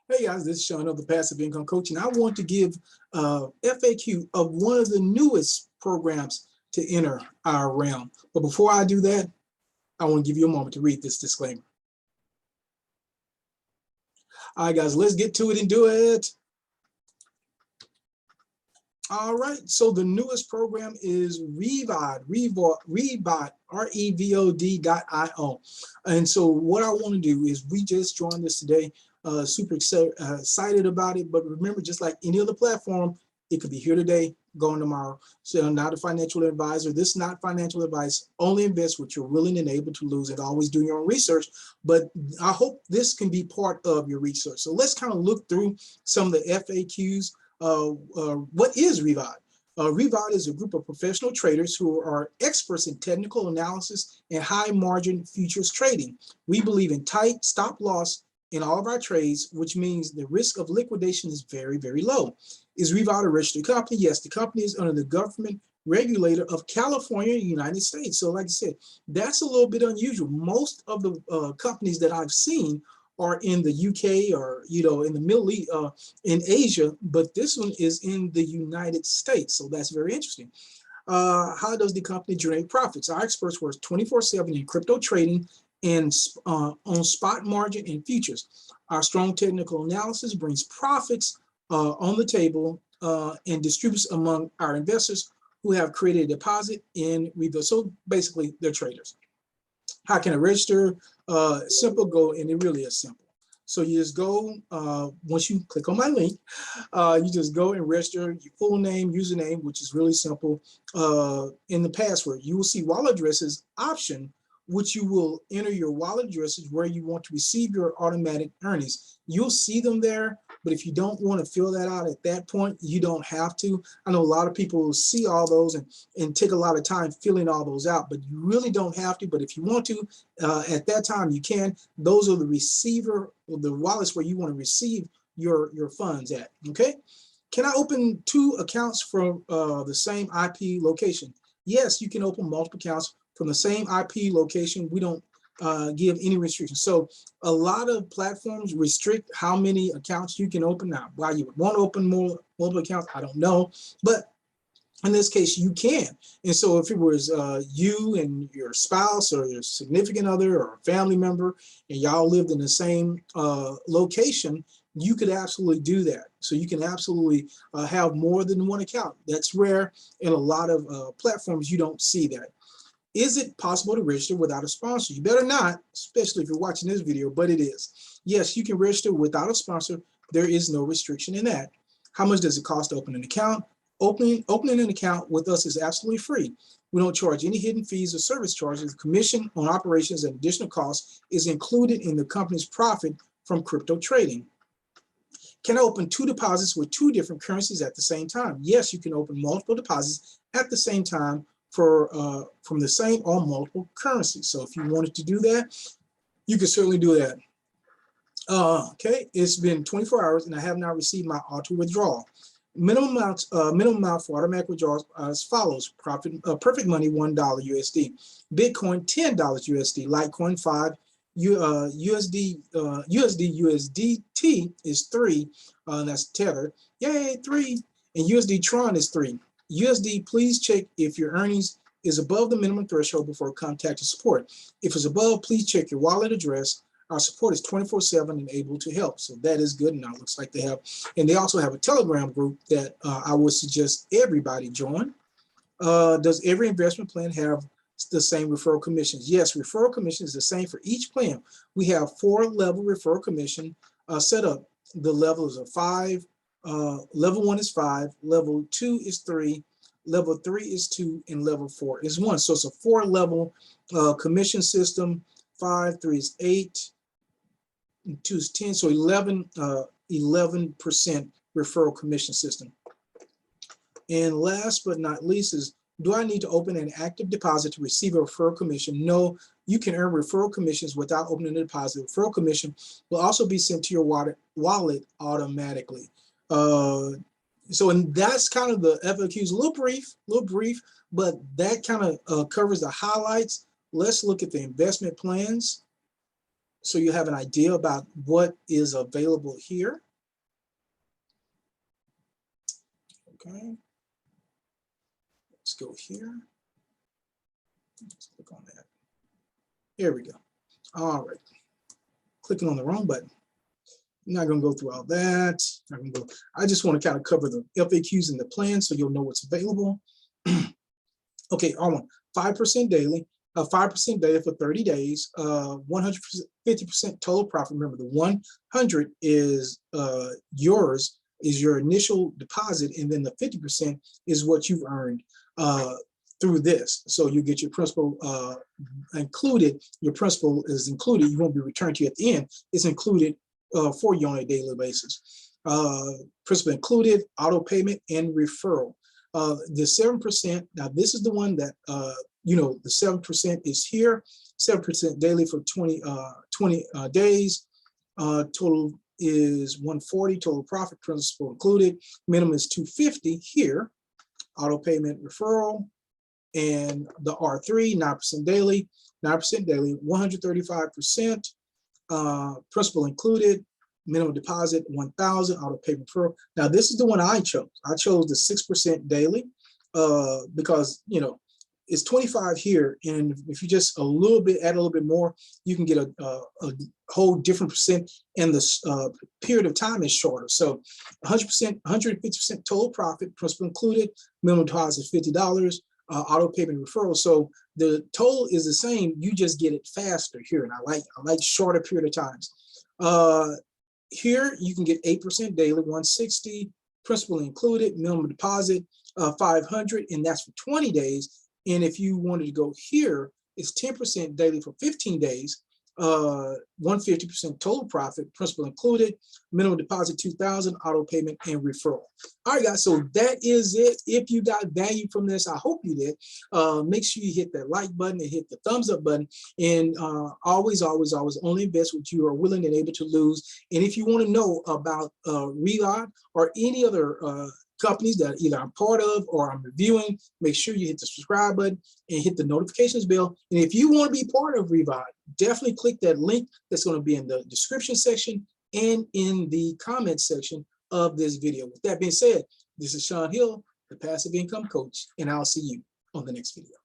Hey guys, this is Sean of the Passive Income Coach, and I want to give FAQ of one of the newest programs to enter our realm. But before I do that, I want to give you a moment to read this disclaimer. All right, guys, let's get to it and do it. All right, so the newest program is Revod, Revod.io. And so what I want to do is we just joined this today. Super excited about it, but remember, just like any other platform, it could be here today, gone tomorrow. So I'm not a financial advisor. This is not financial advice. Only invest what you're willing and able to lose, and always do your own research. But I hope this can be part of your research. So let's kind of look through some of the FAQs. What is Revod? Revod is a group of professional traders who are experts in technical analysis and high margin futures trading. We believe in tight stop loss in all of our trades, which means the risk of liquidation is very, very low. Is Revod a registered company? Yes, the company is under the government regulator of California, United States. So like I said, that's a little bit unusual. Most of the companies that I've seen are in the UK or, in the Middle East, in Asia, but this one is in the United States. So that's very interesting. How does the company generate profits? Our experts work 24/7 in crypto trading and on spot margin and futures. Our strong technical analysis brings profits on the table and distributes among our investors who have created a deposit in Revod. So basically, they're traders. How can I register? Simple, go, and it really is simple. So you just go, once you click on my link, you just go and register your full name, username, which is really simple, in the password. You will see wallet addresses option, which you will enter your wallet addresses where you want to receive your automatic earnings. You'll see them there, but if you don't want to fill that out at that point, you don't have to. I know a lot of people see all those and take a lot of time filling all those out, but you really don't have to. But if you want to, at that time, you can. Those are the receiver, or the wallets where you want to receive your funds at, okay? Can I open 2 accounts from the same IP location? Yes, you can open multiple accounts from the same IP location. We don't give any restrictions. So a lot of platforms restrict how many accounts you can open. Now, why you would want to open more multiple accounts, I don't know. But in this case, you can. And so if it was you and your spouse or your significant other or a family member, and y'all lived in the same location, you could absolutely do that. So you can absolutely have more than one account. That's rare. In a lot of platforms, you don't see that. Is it possible to register without a sponsor? You better not, especially if you're watching this video, but it is. Yes, you can register without a sponsor. There is no restriction in that. How much does it cost to open an account? Opening an account with us is absolutely free. We don't charge any hidden fees or service charges. The commission on operations and additional costs is included in the company's profit from crypto trading. Can I open 2 deposits with 2 different currencies at the same time? Yes, you can open multiple deposits at the same time from the same or multiple currencies. So if you wanted to do that, you can certainly do that. Okay, it's been 24 hours and I have not received my auto withdrawal. Minimum amount for automatic withdrawals as follows: perfect money $1 USD, Bitcoin $10 USD, Litecoin 5, USDT is 3, that's Tether, yay, 3, and USD Tron is 3. USD, please check if your earnings is above the minimum threshold before contacting support. If it's above, please check your wallet address. Our support is 24/7 and able to help. So that is good. Now it looks like they have, and they also have a Telegram group that I would suggest everybody join. Does every investment plan have the same referral commissions? Yes, referral commission is the same for each plan. We have 4-level referral commission set up. The levels are 5. Level 1 is 5, level 2 is 3, level 3 is 2, and level 4 is 1. So it's a 4-level commission system. 5, 3 is 8, 2 is 10. So 11% referral commission system. And last but not least is, do I need to open an active deposit to receive a referral commission? No, you can earn referral commissions without opening a deposit. Referral commission will also be sent to your wallet automatically. So, and that's kind of the FAQs, a little brief, but that kind of covers the highlights. Let's look at the investment plans. so you have an idea about what is available here. Okay, let's go here. Let's click on that. Here we go. All right, clicking on the wrong button. I'm not going to go through all that. I just want to kind of cover the FAQs and the plan so you'll know what's available. Okay, I want 5% daily, 5% daily for 30 days, 150% total profit. Remember, the 100 is yours, is your initial deposit, and then the 50% is what you've earned through this. So you get your principal included. Your principal is included. You won't be returned to you at the end. It's included for you on a daily basis. Principal included, auto payment, and referral. The 7%, now this is the one that, you know, the 7% is here, 7% daily for 20 days. Total is 140, total profit, principal included. Minimum is 250 here, auto payment, referral, and the R3, 9% daily, 135%, principal included, minimum deposit 1,000, auto payment referral. Now this is the one I chose. I chose the 6% daily because, you know, it's 25 here, and if you just add a little bit more, you can get a whole different percent, and the period of time is shorter. So 100%, 150% total profit, principal included, minimum deposit $50, auto payment referral. So the total is the same, you just get it faster here, and I like shorter period of times. Here you can get 8% daily, 160, principal included, minimum deposit 500, and that's for 20 days. And if you wanted to go here, it's 10% daily for 15 days, 150% total profit, principal included, minimum deposit 2,000, auto payment, and referral. All right, guys, so that is it. If you got value from this, I hope you did. Make sure you hit that like button and hit the thumbs up button. And always only invest what you are willing and able to lose. And if you want to know about Revod or any other companies that either I'm part of or I'm reviewing, make sure you hit the subscribe button and hit the notifications bell. And if you want to be part of Revod, definitely click that link that's going to be in the description section and in the comment section of this video. With that being said, this is Sean Hill, the Passive Income Coach, and I'll see you on the next video.